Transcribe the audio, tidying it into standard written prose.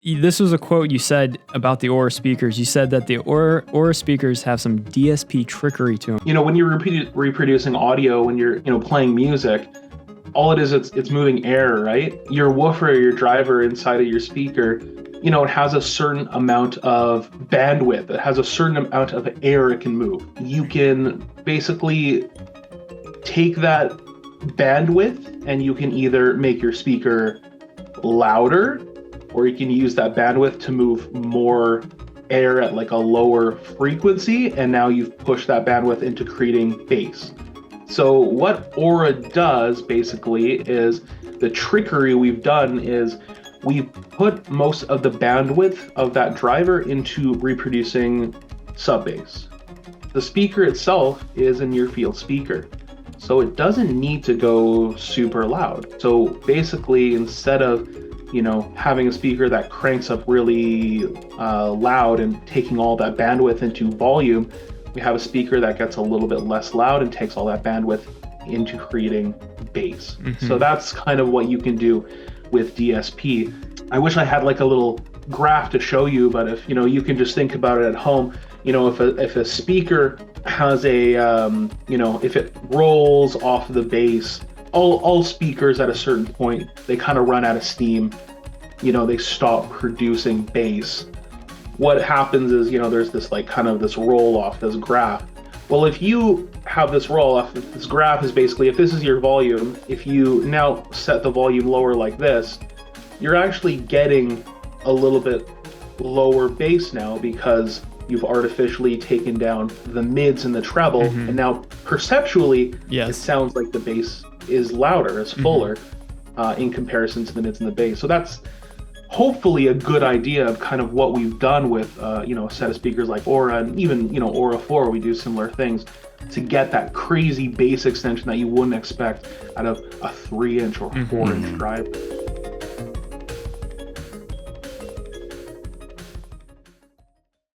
This was a quote you said about the Aura speakers. You said that the Aura speakers have some DSP trickery to them. You know, when you're reproducing audio, when you're, playing music, all it is, it's moving air, right? Your woofer, your driver inside of your speaker, it has a certain amount of bandwidth. It has a certain amount of air it can move. You can basically take that bandwidth and you can either make your speaker louder, or you can use that bandwidth to move more air at like a lower frequency, and now you've pushed that bandwidth into creating bass. So what Aura does basically is, the trickery we've done is we put most of the bandwidth of that driver into reproducing sub-bass. The speaker itself is a near-field speaker, so it doesn't need to go super loud. So basically, instead of having a speaker that cranks up really loud and taking all that bandwidth into volume, we have a speaker that gets a little bit less loud and takes all that bandwidth into creating bass. Mm-hmm. So that's kind of what you can do with DSP. I wish I had like a little graph to show you, but if you can just think about it at home. If a speaker has a if it rolls off the bass, all speakers at a certain point, they kind of run out of steam. They stop producing bass. What happens is, there's this like kind of this roll off, this graph. Well, if you have this roll off, this graph is basically, if this is your volume, if you now set the volume lower like this, you're actually getting a little bit lower bass now, because you've artificially taken down the mids and the treble, mm-hmm. and now perceptually, yes, it sounds like the bass is louder, is fuller, mm-hmm. In comparison to the mids and the bass. So that's hopefully a good idea of kind of what we've done with a set of speakers like Aura, and even Aura 4, we do similar things to get that crazy bass extension that you wouldn't expect out of a 3-inch or 4-inch driver.